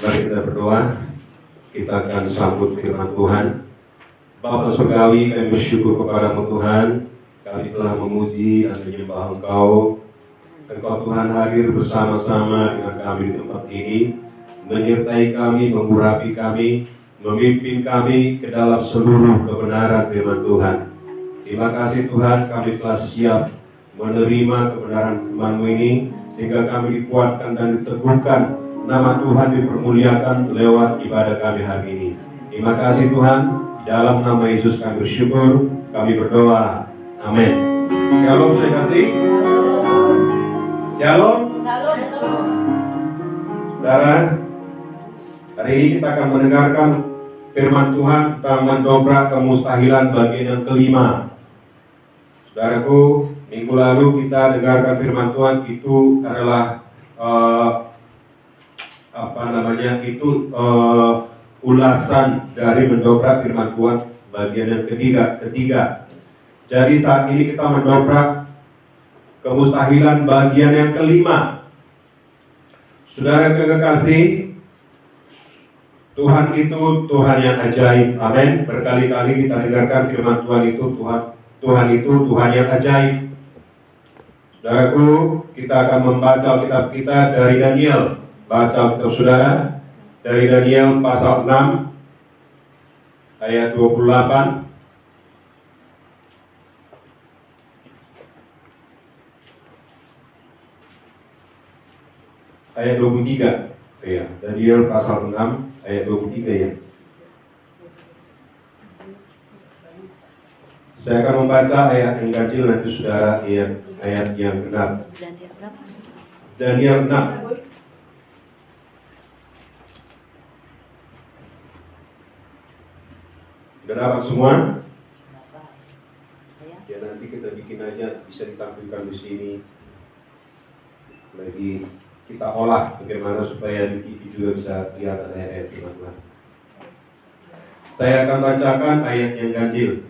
Mari kita berdoa. Kita akan sambut firman Tuhan. Bapa surgawi, kami bersyukur kepada-Mu Tuhan. Kami telah memuji dan menyembah Engkau. Engkau Tuhan hadir bersama-sama dengan kami di tempat ini, menyertai kami, mengurapi kami, memimpin kami ke dalam seluruh kebenaran firman Tuhan. Terima kasih Tuhan, kami telah siap menerima kebenaran firman-Mu ini, sehingga kami dikuatkan dan diteguhkan, nama Tuhan dipermuliakan lewat ibadah kami hari ini. Terima kasih Tuhan, di dalam nama Yesus kami bersyukur, kami berdoa. Amin. Shalom, terima kasih. Shalom. Saudara, hari ini kita akan mendengarkan firman Tuhan tentang mendobrak kemustahilan bagian yang kelima. Saudaraku, minggu lalu kita dengarkan firman Tuhan itu adalah ulasan dari mendobrak firman Tuhan bagian yang ketiga. Jadi saat ini kita mendobrak kemustahilan bagian yang kelima. Saudara kekasih, Tuhan itu Tuhan yang ajaib. Amin. Berkali-kali kita dengarkan firman Tuhan itu Tuhan itu Tuhan yang ajaib. Saudaraku, kita akan membaca kitab kita dari Daniel. Baca kitab saudara dari Daniel pasal 6 ayat 28. Ayat 23. Ya, Daniel pasal 6 ayat 23 ya. Saya akan membaca ayat yang ganjil, nanti saudara ayat yang genap. Daniel 6. Sudah dapat semua? Ya, nanti kita bikin aja, bisa ditampilkan di sini. Lagi kita olah bagaimana supaya di TV juga bisa lihat ada ayat firman Tuhan. Saya akan bacakan ayat yang ganjil.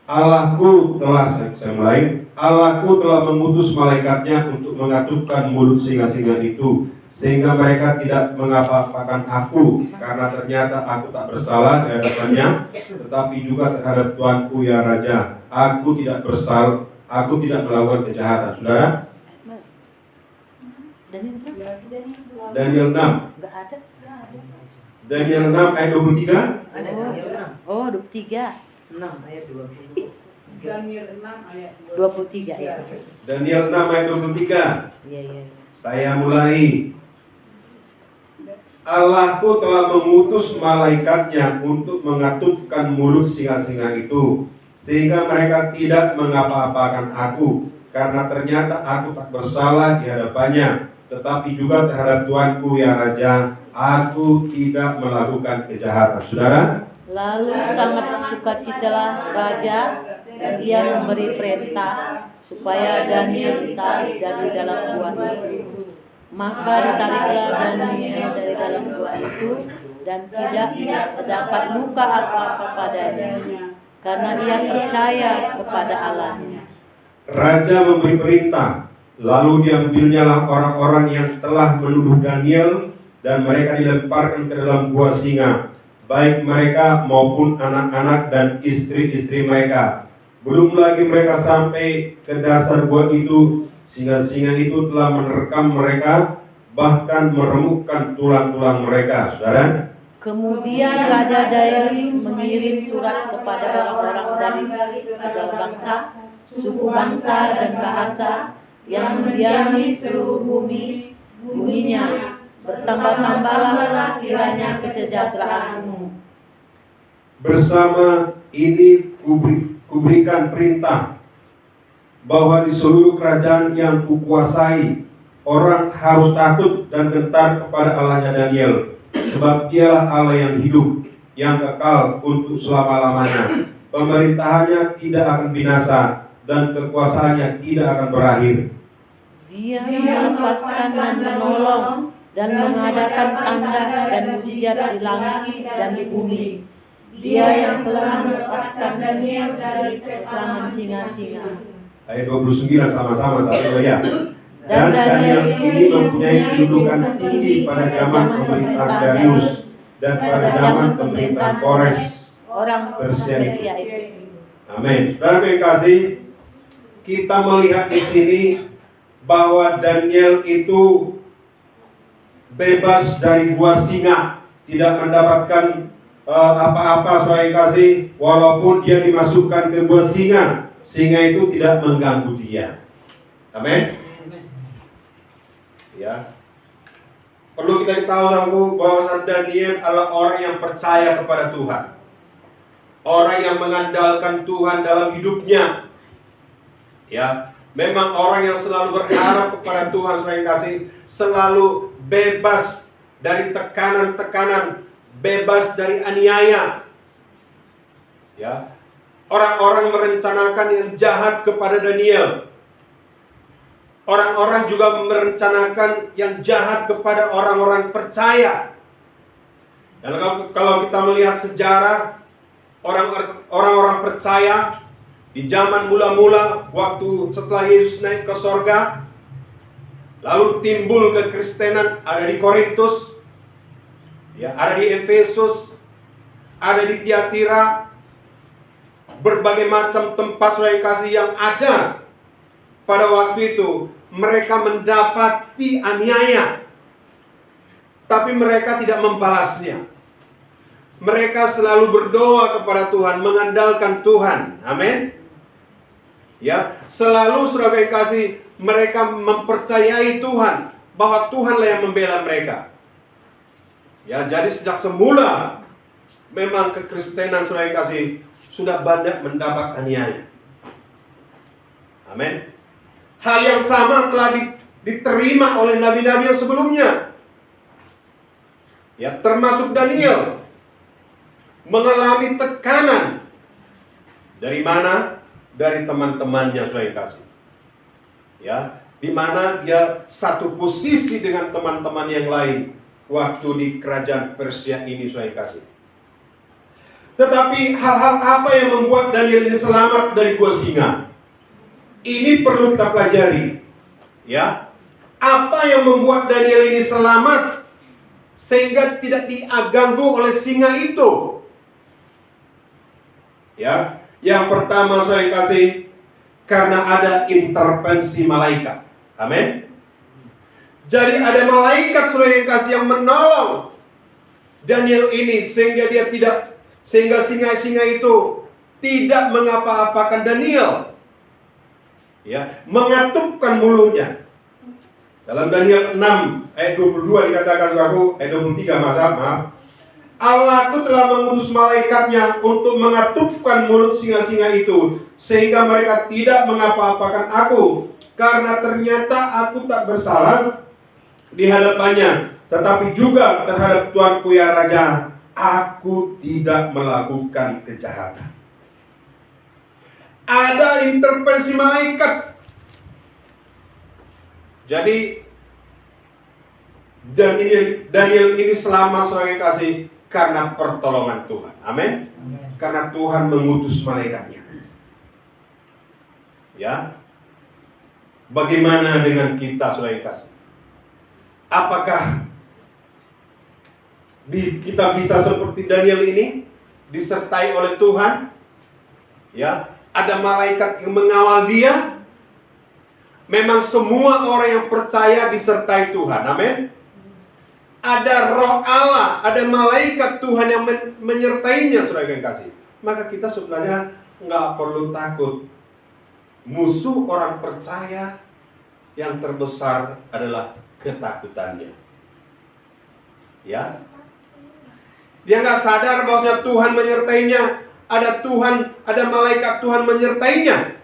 Allahku telah mengutus malaikatnya untuk mengatupkan mulut singa-singa itu, sehingga mereka tidak mengapa-apakan aku, karena ternyata aku tak bersalah di hadapannya, tetapi juga terhadap Tuanku ya Raja. Aku tidak bersalah, aku tidak melakukan kejahatan. Saudara? Daniel 6. Daniel 6 ayat 23. Oh, 23. 6 ayat 20. Daniel 6 ayat 23 ya. Daniel 6 ayat 23. Iya. Saya mulai. Allahku telah mengutus malaikatnya untuk mengatupkan mulut singa-singa itu, sehingga mereka tidak mengapa-apakan aku, karena ternyata aku tak bersalah di hadapannya, tetapi juga terhadap Tuanku ya Raja, aku tidak melakukan kejahatan. Saudara? Lalu sangat sukacitalah raja, dan ia memberi perintah supaya Daniel ditarik dari dalam gua itu. Maka ditariklah Daniel dari dalam gua itu, dan tidak terdapat luka apa-apa padanya, karena ia percaya kepada Allahnya. Raja memberi perintah, lalu diambilnyalah orang-orang yang telah menuduh Daniel, dan mereka dilemparkan ke dalam gua singa, baik mereka maupun anak-anak dan istri-istri mereka. Belum lagi mereka sampai ke dasar gua itu, singa-singa itu telah menerkam mereka, bahkan meremukkan tulang-tulang mereka. Saudara? Kemudian Raja Darius mengirim surat kepada orang-orang dari segala bangsa, suku bangsa dan bahasa yang mendiami seluruh buminya. Bertambah-tambahlah kiranya kesejahteraanmu. Bersama ini kuberikan perintah bahwa di seluruh kerajaan yang kukuasai, orang harus takut dan gentar kepada Allahnya Daniel, sebab dialah Allah yang hidup, yang kekal untuk selama-lamanya. Pemerintahannya tidak akan binasa, dan kekuasaannya tidak akan berakhir. Dia melepaskan dan menolong dan mengadakan tanda dan mujizat di langit dan di bumi. Dia yang telah melepaskan Daniel dari cengkraman singa-singa. Ayat 29 sama-sama satu ya. Dan Daniel ini mempunyai kedudukan tinggi pada zaman pemerintahan Darius dan pada zaman pemerintahan Kores orang Persia Persia itu. Amin. Saudara yang kasih, kita melihat di sini bahwa Daniel itu bebas dari gua singa, tidak mendapatkan apa-apa, saudara yang kasih, walaupun dia dimasukkan ke gua singa, singa itu tidak mengganggu dia. Amin. Ya, perlu kita tahu bahwa Daniel adalah orang yang percaya kepada Tuhan, orang yang mengandalkan Tuhan dalam hidupnya. Ya, memang orang yang selalu berharap kepada Tuhan, saudara yang kasih, selalu bebas dari tekanan-tekanan, bebas dari aniaya. Ya, orang-orang merencanakan yang jahat kepada Daniel. Orang-orang juga merencanakan yang jahat kepada orang-orang percaya. Dan kalau kita melihat sejarah orang-orang percaya di zaman mula-mula waktu setelah Yesus naik ke sorga, lalu timbul kekristenan, ada di Korintus, ya, ada di Efesus, ada di Tiatira, berbagai macam tempat, saudara yang kasih, yang ada pada waktu itu. Mereka mendapati aniaya, tapi mereka tidak membalasnya. Mereka selalu berdoa kepada Tuhan, mengandalkan Tuhan. Amin. Ya, selalu, saudara yang kasih, mereka mempercayai Tuhan, bahwa Tuhanlah yang membela mereka. Ya, jadi sejak semula memang kekristenan, saudara yang kasih, sudah banyak mendapat aniaya. Amin. Hal yang sama telah diterima oleh nabi-nabi yang sebelumnya. Ya, termasuk Daniel mengalami tekanan. Dari mana? Dari teman-temannya, saudara yang kasih. Ya, di mana dia satu posisi dengan teman-teman yang lain waktu di kerajaan Persia ini, saudara yang kasih. Tetapi hal-hal apa yang membuat Daniel ini selamat dari gua singa? Ini perlu kita pelajari. Ya, apa yang membuat Daniel ini selamat sehingga tidak diganggu oleh singa itu? Ya, yang pertama, saudara yang kasih, karena ada intervensi malaikat. Amin. Jadi ada malaikat, saudara yang kasih, yang menolong Daniel ini sehingga singa-singa itu tidak mengapa-apakan Daniel. Ya, mengatupkan mulutnya. Dalam Daniel 6 ayat 22 dikatakan, ayat 23, maaf. Allah itu telah mengutus malaikatnya untuk mengatupkan mulut singa-singa itu, sehingga mereka tidak mengapa-apakan aku, karena ternyata aku tak bersalah di hadapannya, tetapi juga terhadap tuanku ya raja, aku tidak melakukan kejahatan. Ada intervensi malaikat. Jadi Daniel ini selamat, saudara yang kasih, karena pertolongan Tuhan. Amin. Karena Tuhan mengutus malaikatnya. Ya. Bagaimana dengan kita, saudara yang kasih? Apakah kita bisa seperti Daniel ini, disertai oleh Tuhan? Ya, ada malaikat yang mengawal dia. Memang semua orang yang percaya disertai Tuhan. Amin. Ada roh Allah, ada malaikat Tuhan yang menyertainya, saudara yang kasih. Maka kita sebenarnya nggak perlu takut. Musuh orang percaya yang terbesar adalah ketakutannya. Ya, dia nggak sadar bahwa Tuhan menyertainya. Ada Tuhan, ada malaikat Tuhan menyertainya.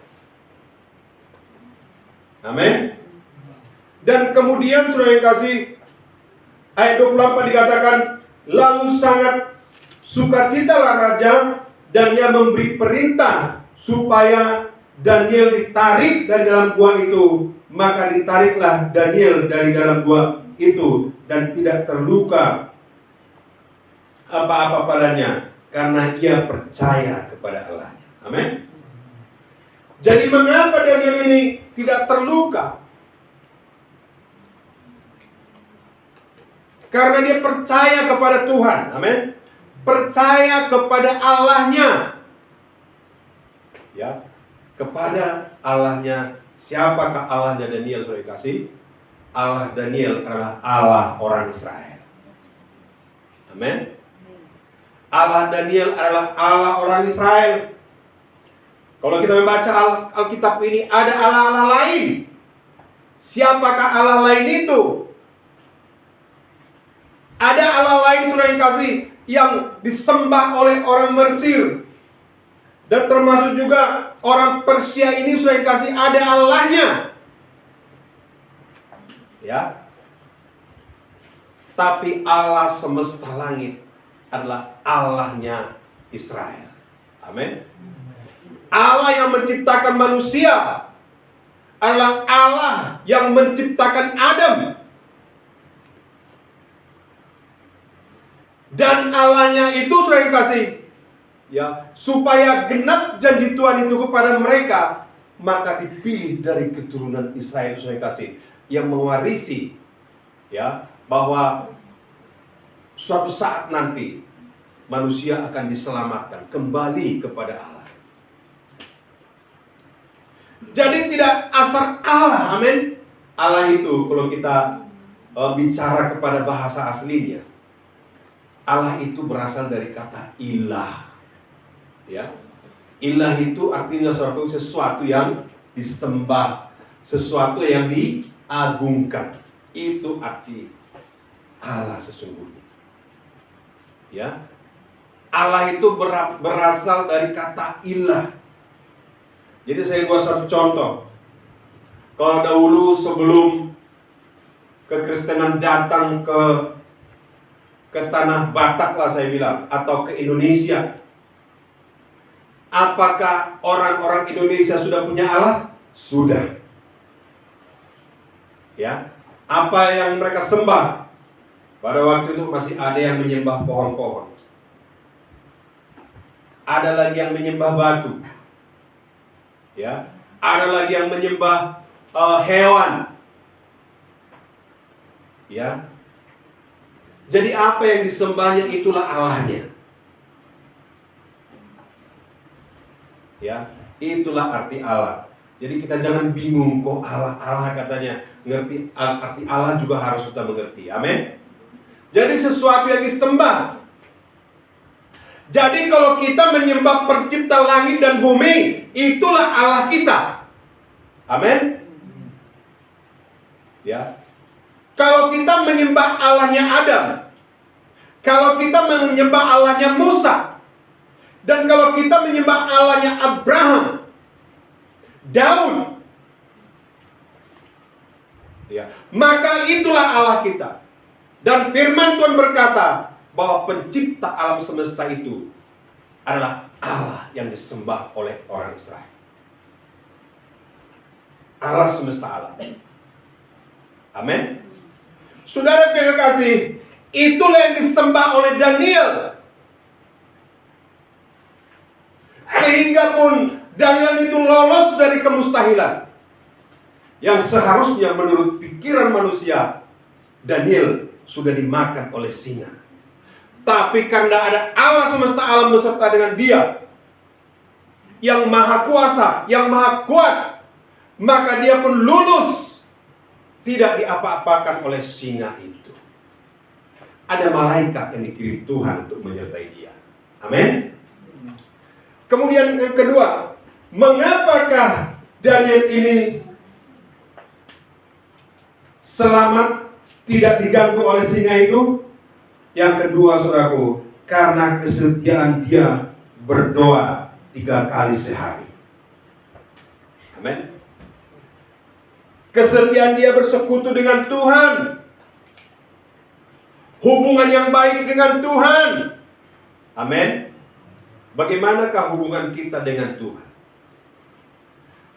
Amin. Dan kemudian, saudara yang kasih, ayat 24 dikatakan, lalu sangat sukacitalah raja, dan ia memberi perintah supaya Daniel ditarik dari dalam gua itu. Maka ditariklah Daniel dari dalam gua itu, dan tidak terluka apa-apa padanya, karena ia percaya kepada Allah. Amin. Jadi mengapa Daniel ini tidak terluka? Karena dia percaya kepada Tuhan. Amin. Percaya kepada Allahnya. Ya, kepada Allahnya. Siapakah Allahnya Daniel, saudara kasih? Allah Daniel adalah Allah orang Israel. Amin. Allah Daniel adalah Allah orang Israel. Kalau kita membaca Alkitab ini, ada Allah-Allah lain. Siapakah Allah lain itu? Ada Allah lain, saudara yang kasih, yang disembah oleh orang Mesir. Dan termasuk juga orang Persia ini, saudara yang kasih, ada Allahnya. Ya. Tapi Allah semesta langit adalah Allahnya Israel. Amin. Allah yang menciptakan manusia adalah Allah yang menciptakan Adam. Dan Allahnya itu, saudara yang kasih, ya, supaya genap janji Tuhan itu kepada mereka, maka dipilih dari keturunan Israel, saudara yang kasih, yang mewarisi, ya, bahwa suatu saat nanti manusia akan diselamatkan kembali kepada Allah. Jadi tidak asal Allah, amin. Allah itu kalau kita bicara kepada bahasa aslinya, Allah itu berasal dari kata ilah. Ya. Ilah itu artinya sesuatu yang disembah, sesuatu yang diagungkan. Itu arti Allah sesungguhnya. Ya. Allah itu berasal dari kata ilah. Jadi saya buat satu contoh. Kalau dahulu sebelum kekristenan datang ke tanah Batak lah saya bilang, atau ke Indonesia, apakah orang-orang Indonesia sudah punya Allah? Sudah. Ya. Apa yang mereka sembah? Pada waktu itu masih ada yang menyembah pohon-pohon. Ada lagi yang menyembah batu. Ya. Ada lagi yang menyembah hewan. Ya. Jadi apa yang disembahnya itulah Allahnya. Ya, itulah arti Allah. Jadi kita jangan bingung kok Allah katanya. Ngerti arti Allah juga harus kita mengerti. Amin. Jadi sesuatu yang disembah. Jadi kalau kita menyembah pencipta langit dan bumi, itulah Allah kita. Amin. Ya. Kalau kita menyembah Allahnya Adam, kalau kita menyembah Allahnya Musa, dan kalau kita menyembah Allahnya Abraham, Daud, ya, maka itulah Allah kita. Dan firman Tuhan berkata bahwa pencipta alam semesta itu adalah Allah yang disembah oleh orang Israel. Allah semesta alam. Amin. Saudara yang kasih, itulah yang disembah oleh Daniel. Sehingga pun Daniel itu lolos dari kemustahilan. Yang seharusnya menurut pikiran manusia, Daniel sudah dimakan oleh singa. Tapi karena ada Allah semesta alam beserta dengan dia, yang maha kuasa, yang maha kuat, maka dia pun lulus. Tidak diapa-apakan oleh singa itu. Ada malaikat yang dikirim Tuhan untuk menyertai dia. Amin. Kemudian yang kedua, mengapakah Daniel ini selamat, tidak diganggu oleh singa itu? Yang kedua, saudaraku, karena kesetiaan dia berdoa 3 kali sehari. Amin. Kesetiaan dia bersekutu dengan Tuhan. Hubungan yang baik dengan Tuhan. Amin. Bagaimanakah hubungan kita dengan Tuhan?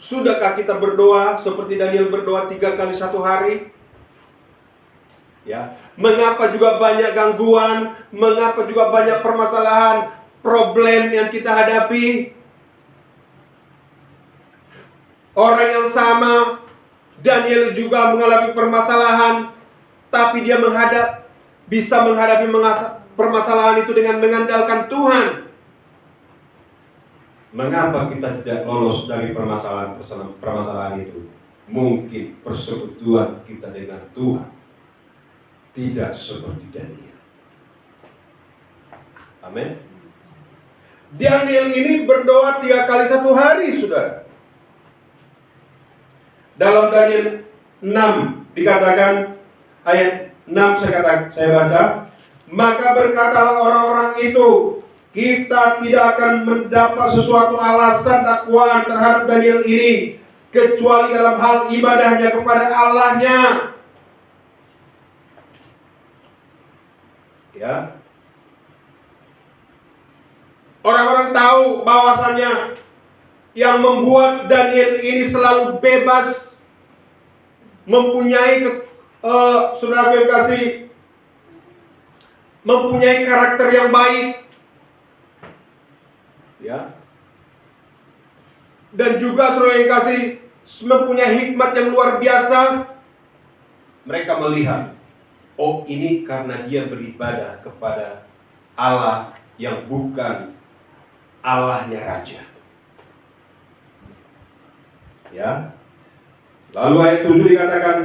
Sudahkah kita berdoa seperti Daniel berdoa 3 kali 1 hari? Ya. Mengapa juga banyak gangguan? Mengapa juga banyak permasalahan, problem yang kita hadapi? Orang yang sama, Daniel juga mengalami permasalahan, tapi dia menghadap bisa menghadapi permasalahan itu dengan mengandalkan Tuhan. Mengapa kita tidak lolos dari permasalahan itu? Mungkin persekutuan kita dengan Tuhan tidak seperti Daniel. Amin. Daniel ini berdoa 3 kali 1 hari, saudara. Dalam Daniel 6 dikatakan, ayat 6 saya baca, maka berkatalah orang-orang itu, kita tidak akan mendapat sesuatu alasan dakwaan terhadap Daniel ini, kecuali dalam hal ibadahnya kepada Allahnya. Ya. Orang-orang tahu bahwasannya yang membuat Daniel ini selalu bebas, mempunyai saudara yang kasih, mempunyai karakter yang baik, ya, dan juga saudara yang kasih mempunyai hikmat yang luar biasa. Mereka melihat, oh ini karena dia beribadah kepada Allah yang bukan Allahnya raja. Ya. Lalu ayat 7 dikatakan,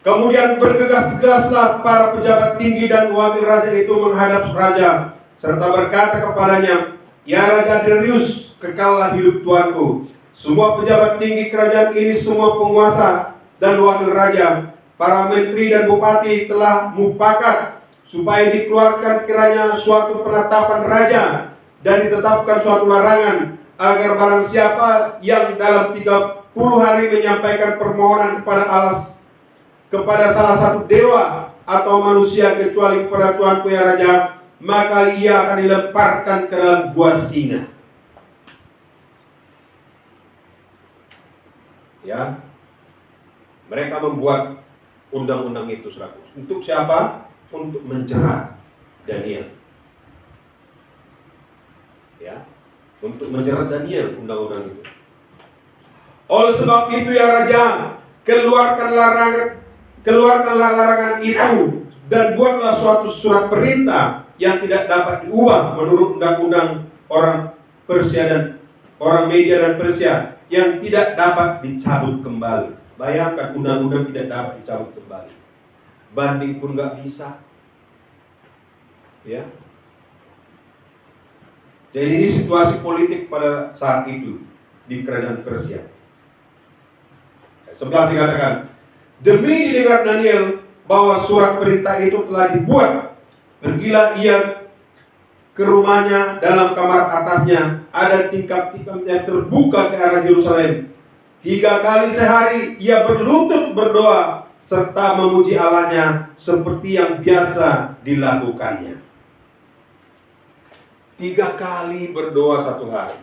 kemudian bergegas-gegaslah para pejabat tinggi dan wakil raja itu menghadap raja, serta berkata kepadanya, ya Raja Darius, kekallah hidup tuanku. Semua pejabat tinggi kerajaan ini, semua penguasa dan wakil raja, para menteri dan bupati telah mufakat supaya dikeluarkan kiranya suatu penetapan raja dan ditetapkan suatu larangan agar barang siapa yang dalam 30 hari menyampaikan permohonan kepada Allah, kepada salah satu dewa atau manusia kecuali kepada Tuanku ya Raja, maka ia akan dilemparkan ke dalam gua singa. Ya, mereka membuat undang-undang itu, saudara. Untuk siapa? Untuk menjerat Daniel. Ya, untuk menjerat Daniel undang-undang itu. Oleh sebab itu ya Raja, keluarkanlah larangan itu dan buatlah suatu surat perintah yang tidak dapat diubah menurut undang-undang orang Persia dan orang Media dan Persia, yang tidak dapat dicabut kembali. Bayangkan, undang-undang tidak dapat dicabut kembali. Banding pun nggak bisa. Ya. Jadi ini situasi politik pada saat itu di kerajaan Persia. 11 dikatakan, demi didengar Daniel bahwa surat perintah itu telah dibuat, pergilah ia ke rumahnya. Dalam kamar atasnya ada tingkap-tingkap yang terbuka ke arah Yerusalem. 3 kali sehari ia berlutut berdoa serta memuji Allahnya seperti yang biasa dilakukannya. 3 kali berdoa 1 hari.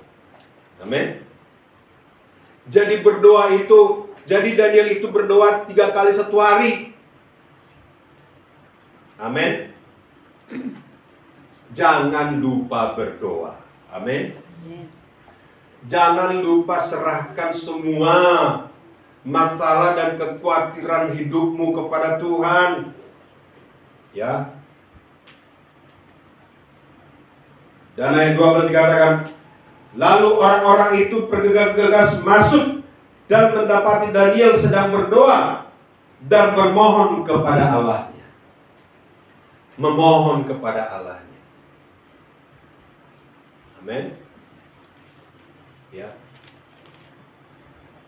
Amin. Jadi berdoa itu, jadi Daniel itu berdoa 3 kali 1 hari. Amin. Jangan lupa berdoa. Amin. Jangan lupa serahkan semua masalah dan kekhawatiran hidupmu kepada Tuhan. Ya. Dan ayat 12 dikatakan, lalu orang-orang itu bergegas-gegas masuk dan mendapati Daniel sedang berdoa dan bermohon kepada Allahnya. Memohon kepada Allahnya. Amin. Ya.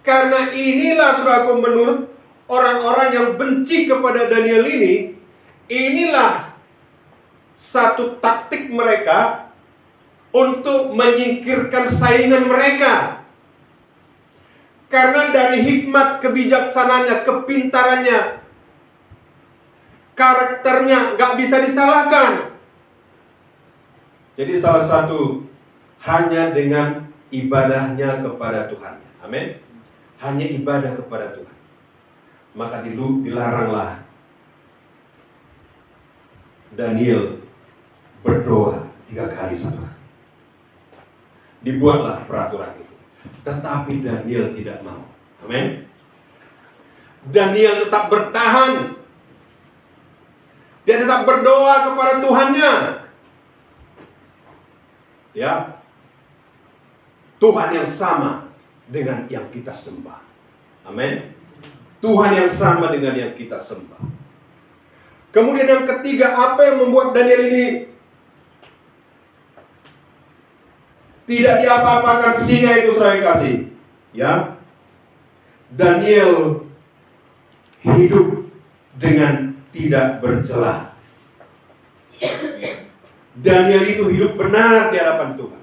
Karena inilah saudaraku, menurut orang-orang yang benci kepada Daniel ini, inilah satu taktik mereka untuk menyingkirkan saingan mereka. Karena dari hikmat, kebijaksanaannya, kepintarannya, karakternya gak bisa disalahkan. Jadi salah satu, hanya dengan ibadahnya kepada Tuhan. Amin. Hanya ibadah kepada Tuhan. Maka dilaranglah Daniel berdoa 3 kali 1 hari. Dibuatlah peraturan itu. Tetapi Daniel tidak mau. Amin. Daniel tetap bertahan. Dia tetap berdoa kepada Tuhannya. Ya. Tuhan yang sama dengan yang kita sembah. Amin. Tuhan yang sama dengan yang kita sembah. Kemudian yang ketiga, apa yang membuat Daniel ini tidak diapa-apakan singa itu, saudara yang kasih? Ya. Daniel hidup dengan tidak bercela. Daniel itu hidup benar di hadapan Tuhan.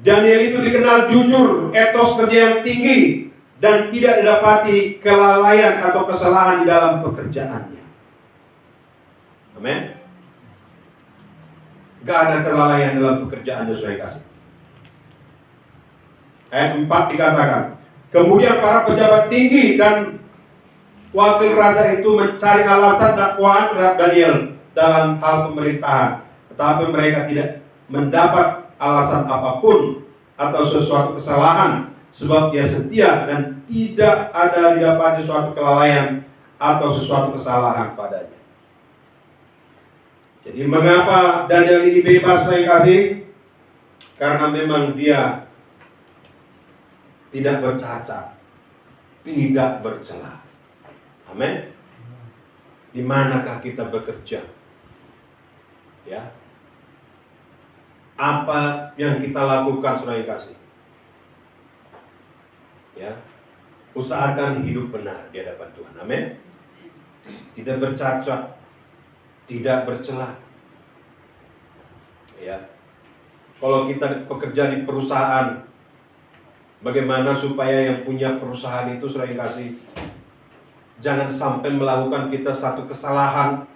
Daniel itu dikenal jujur, etos kerja yang tinggi, dan tidak didapati kelalaian atau kesalahan di dalam pekerjaannya. Amin. Gak ada kelalaian dalam pekerjaannya, saudara kasih. Ayat 4 dikatakan, kemudian para pejabat tinggi dan wakil raja itu mencari alasan dakwaan terhadap Daniel dalam hal pemerintahan, tetapi mereka tidak mendapat alasan apapun atau sesuatu kesalahan, sebab dia setia dan tidak ada didapati suatu kelalaian atau sesuatu kesalahan padanya. Jadi mengapa Daniel ini bebas, saudara kasih? Karena memang dia tidak bercacat, tidak bercela. Amin. Di manakah kita bekerja? Ya. Apa yang kita lakukan, saudara yang kasih? Ya. Usahakan hidup benar di hadapan Tuhan. Amin. Tidak bercacat, tidak bercela. Ya. Kalau kita bekerja di perusahaan, bagaimana supaya yang punya perusahaan itu, saudara yang kasih, jangan sampai melakukan kita satu kesalahan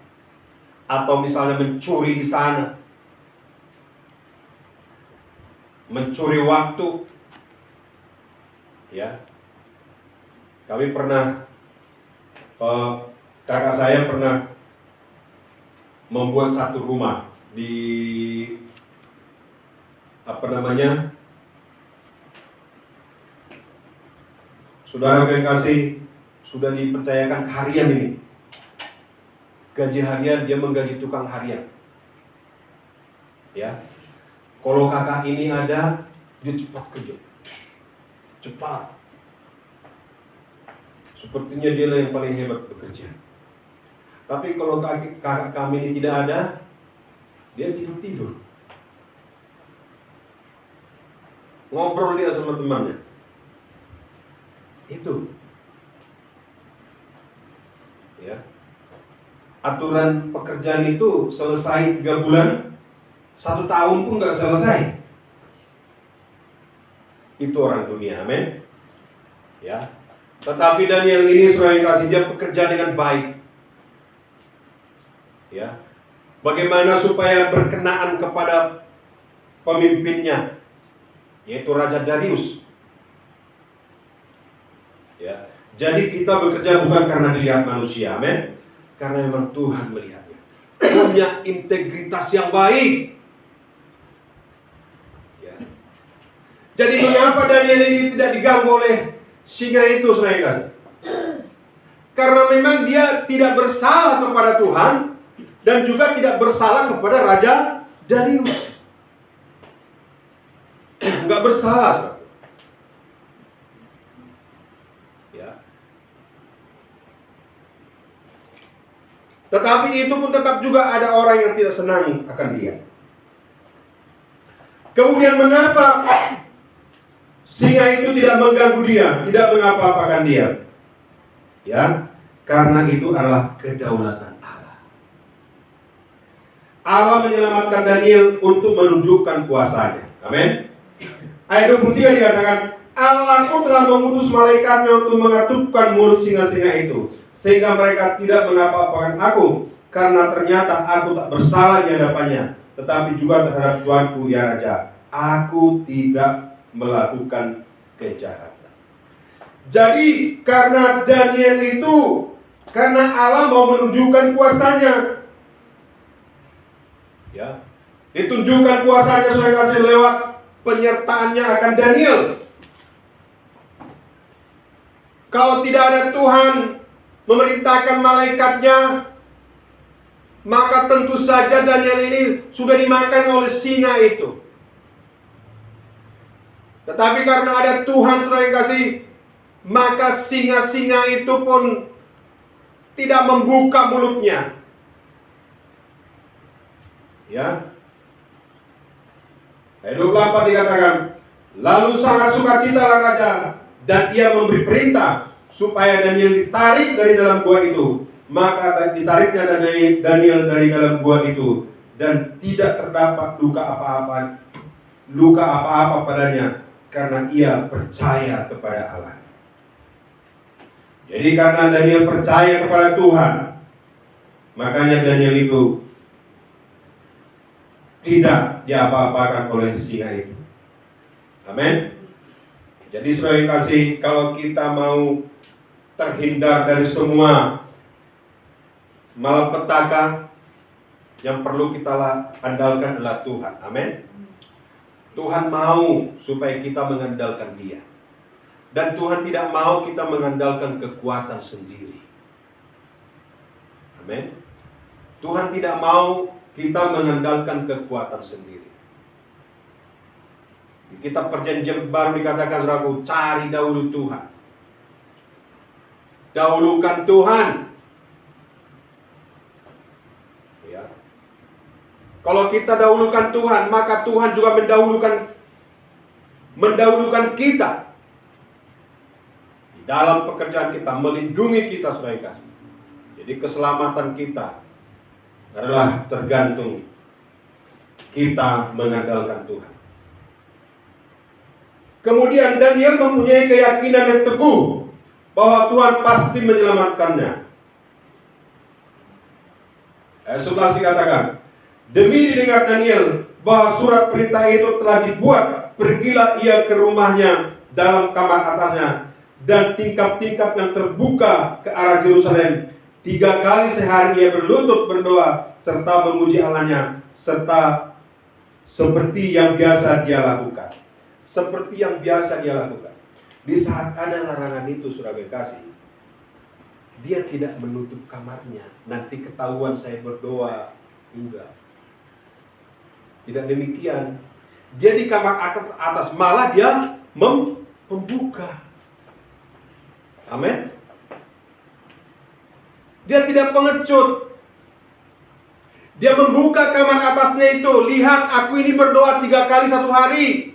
atau misalnya mencuri di sana, mencuri waktu. Ya, kami pernah, kakak saya pernah membuat satu rumah di saudara yang kasih, sudah dipercayakan harian ini. Gaji harian, dia menggaji tukang harian. Ya. Kalau kakak ini ada, dia cepat kerja. Cepat. Sepertinya dia yang paling hebat bekerja. Tapi kalau kakak kami ini tidak ada, dia tidur-tidur. Ngobrol dia sama temannya. Itu. Ya. Aturan pekerjaan itu selesai 3 bulan, 1 tahun pun nggak selesai. Itu orang dunia, amin. Ya. Tetapi Daniel ini, saudara yang kasih, dia bekerja dengan baik. Ya. Bagaimana supaya berkenaan kepada pemimpinnya, yaitu Raja Darius. Ya. Jadi kita bekerja bukan karena dilihat manusia, amin. Karena memang Tuhan melihatnya. Punya integritas yang baik. Ya. Jadi mengapa Daniel ini tidak diganggu oleh singa itu, saudara? Karena memang dia tidak bersalah kepada Tuhan dan juga tidak bersalah kepada Raja Darius. Enggak bersalah, saudara. Tetapi itu pun tetap juga ada orang yang tidak senang akan dia. Kemudian mengapa singa itu tidak mengganggu dia, tidak mengapa-apakan dia? Ya, karena itu adalah kedaulatan Allah. Allah menyelamatkan Daniel untuk menunjukkan kuasanya. Amin. Ayat 23 dikatakan, Allah pun telah mengutus malaikatnya untuk mengatupkan mulut singa-singa itu, sehingga mereka tidak mengapa-apakan aku, karena ternyata aku tak bersalah di hadapannya, tetapi juga terhadap Tuanku ya Raja, aku tidak melakukan kejahatan. Jadi karena Daniel itu, karena Allah mau menunjukkan kuasanya, ya, ditunjukkan kuasanya sebagai lewat penyertaannya akan Daniel. Kalau tidak ada Tuhan memerintahkan malaikatnya, maka tentu saja Daniel ini sudah dimakan oleh singa itu. Tetapi karena ada Tuhan, saudara yang kasih, maka singa-singa itu pun tidak membuka mulutnya. Ya. Ayat 24 dikatakan, lalu sangat sukacitalah raja, dan ia memberi perintah supaya Daniel ditarik dari dalam gua itu. Maka ditariknya Daniel dari dalam gua itu, dan tidak terdapat luka apa-apa padanya, karena ia percaya kepada Allah. Jadi karena Daniel percaya kepada Tuhan, makanya Daniel itu tidak diapa-apakan oleh singa itu. Amin. Jadi saudara yang kasih, kalau kita mau terhindar dari semua malapetaka, yang perlu kita andalkan adalah Tuhan. Amin. Tuhan mau supaya kita mengandalkan Dia. Dan Tuhan tidak mau kita mengandalkan kekuatan sendiri. Amin. Tuhan tidak mau kita mengandalkan kekuatan sendiri. Di kitab Perjanjian Baru dikatakan, saudaraku, cari dahulu Tuhan. Dahulukan Tuhan. Ya. Kalau kita dahulukan Tuhan, maka Tuhan juga mendahulukan kita. Di dalam pekerjaan kita, melindungi kita, saudara yang kasih. Jadi keselamatan kita adalah tergantung kita mengandalkan Tuhan. Kemudian Daniel mempunyai keyakinan yang teguh bahwa Tuhan pasti menyelamatkannya. Ayat 11 dikatakan, demi didengar Daniel bahwa surat perintah itu telah dibuat, pergilah ia ke rumahnya dalam kamar atasnya, dan tingkap-tingkap yang terbuka ke arah Yerusalem. 3 kali sehari ia berlutut berdoa serta memuji Allahnya, serta seperti yang biasa dia lakukan. Seperti yang biasa dia lakukan. Di saat ada larangan itu, saudara kasih, dia tidak menutup kamarnya. Nanti ketahuan saya berdoa, enggak. Tidak demikian. Dia di kamar atas, malah dia membuka. Amin. Dia tidak pengecut. Dia membuka kamar atasnya itu. Lihat, aku ini berdoa 3 kali satu hari.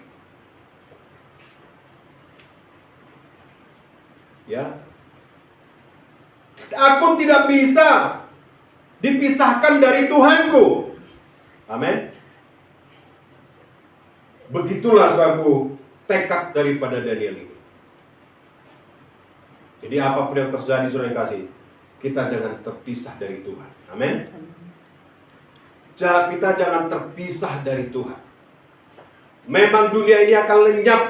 Ya. Aku tidak bisa dipisahkan dari Tuhanku. Amin. Begitulah saudaraku tekad daripada Daniel ini. Jadi apapun yang terjadi, saudara yang kasih, kita jangan terpisah dari Tuhan. Amin. Kita jangan terpisah dari Tuhan. Memang dunia ini akan lenyap,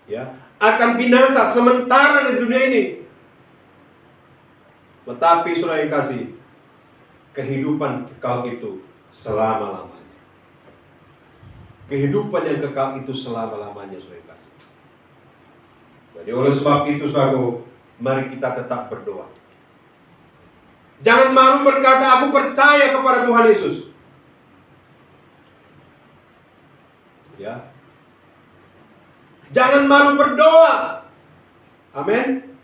ya, akan binasa sementara di dunia ini. Tetapi saudara yang kasih, kehidupan kekal itu selama-lamanya. Kehidupan yang kekal itu selama-lamanya, saudara yang kasih. Jadi oleh sebab itu, saudaraku, mari kita tetap berdoa. Jangan malu berkata, aku percaya kepada Tuhan Yesus. Ya. Jangan malu berdoa. Amin.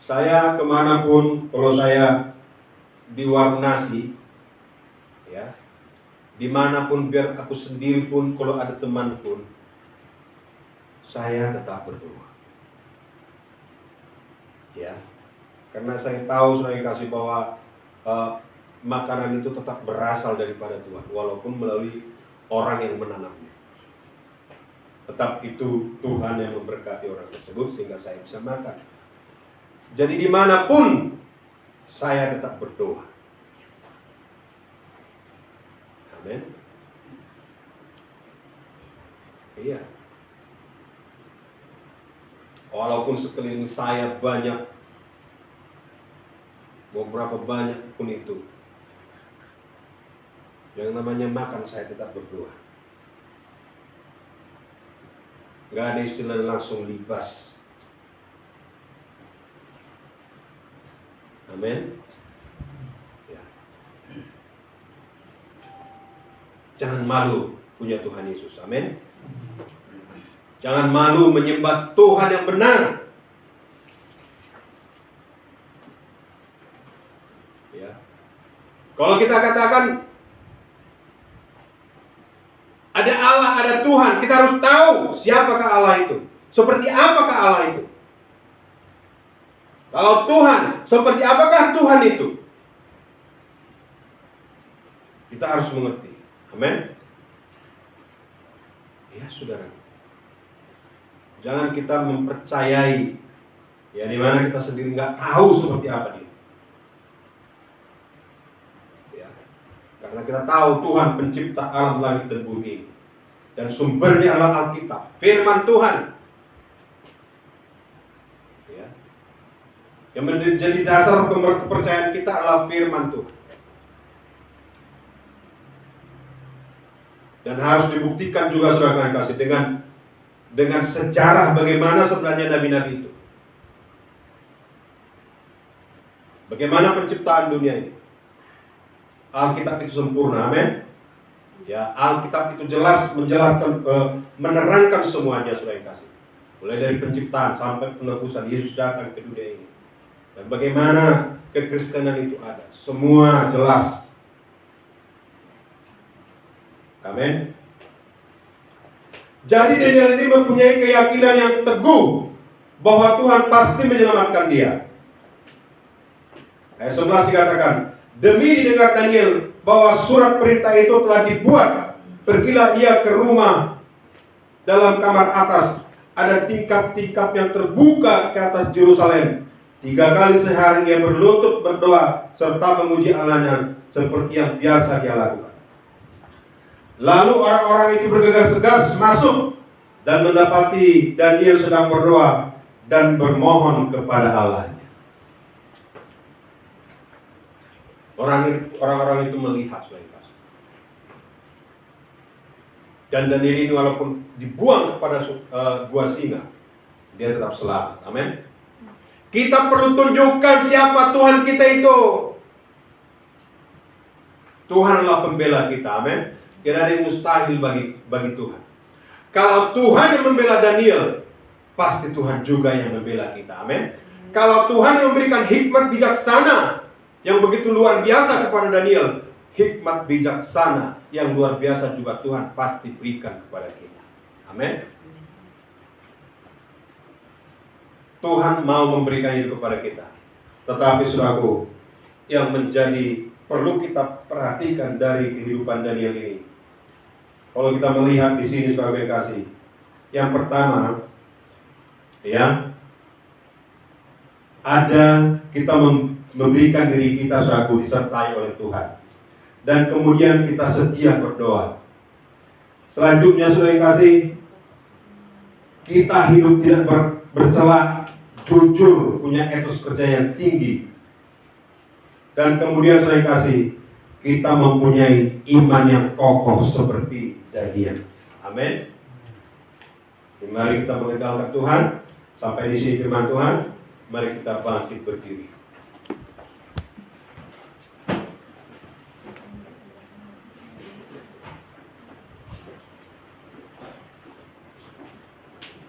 Saya kemanapun, kalau saya di warung nasi, ya, dimanapun, biar aku sendiri pun, kalau ada teman pun, saya tetap berdoa. Ya, karena saya tahu, saudara yang kasih, bahwa makanan itu tetap berasal daripada Tuhan, walaupun melalui orang yang menanamnya. Tetap itu Tuhan yang memberkati orang tersebut sehingga saya bisa makan. Jadi dimanapun saya tetap berdoa. Amin. Iya. Walaupun sekeliling saya banyak, mau berapa banyak pun itu, yang namanya makan, saya tetap berdoa. Nggak ada istilah langsung libas. Amin. Ya. Jangan malu punya Tuhan Yesus. Amin. Jangan malu menyembah Tuhan yang benar. Ya. Kalau kita katakan ada Allah, ada Tuhan, kita harus tahu siapakah Allah itu. Seperti apakah Allah itu. Kalau Tuhan, seperti apakah Tuhan itu? Kita harus mengerti. Amin. Ya saudara, jangan kita mempercayai ya di mana kita sendiri nggak tahu seperti apa dia. Ya, karena kita tahu Tuhan pencipta alam langit dan bumi dan sumbernya adalah Alkitab, firman Tuhan. Ya, yang menjadi dasar kepercayaan kita adalah firman Tuhan. Dan harus dibuktikan juga saudara yang kasih dengan sejarah bagaimana sebenarnya nabi-nabi itu. Bagaimana penciptaan dunia ini. Alkitab itu sempurna, amin. Ya, Alkitab itu jelas menjelaskan, menerangkan semuanya saudara yang kasih. Mulai dari penciptaan sampai penebusan Yesus datang ke dunia ini. Dan bagaimana kekristenan itu ada. Semua jelas. Amin. Jadi Daniel ini mempunyai keyakinan yang teguh bahwa Tuhan pasti menyelamatkan dia. Ayat 11 dikatakan, demi didengar Daniel bahwa surat perintah itu telah dibuat, pergilah ia ke rumah dalam kamar atas. Ada tingkap-tingkap yang terbuka ke atas Yerusalem. 3 kali sehari ia berlutut berdoa serta memuji Allahnya seperti yang biasa dia lakukan. Lalu orang-orang itu bergegas-gegas masuk dan mendapati Daniel sedang berdoa dan bermohon kepada Allahnya. Orang-orang itu melihat saudara. Dan Daniel ini walaupun dibuang kepada gua singa, dia tetap selamat. Amin. Kita perlu tunjukkan siapa Tuhan kita itu. Tuhan adalah pembela kita. Amin. Tidak ada yang mustahil bagi Tuhan. Kalau Tuhan yang membela Daniel, pasti Tuhan juga yang membela kita. Amin. Kalau Tuhan yang memberikan hikmat bijaksana yang begitu luar biasa kepada Daniel, hikmat bijaksana yang luar biasa juga Tuhan pasti berikan kepada kita. Amin. Tuhan mau memberikan itu kepada kita. Tetapi saudaraku, yang menjadi perlu kita perhatikan dari kehidupan Daniel ini. Kalau kita melihat di sini saudara yang kasih, yang pertama, ya, ada kita memberikan diri kita saudaraku disertai oleh Tuhan, dan kemudian kita setia berdoa. Selanjutnya saudara yang kasih, kita hidup tidak bercela, jujur, punya etos kerja yang tinggi, dan kemudian saudara yang kasih, kita mempunyai iman yang kokoh seperti Daniel. Amin. Mari kita mengandalkan Tuhan. Sampai di sini firman Tuhan. Mari kita bangkit berdiri.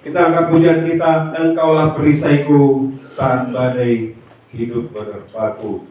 Kita angkat pujian kita, Engkaulah perisaiku saat badai hidup menerpaku.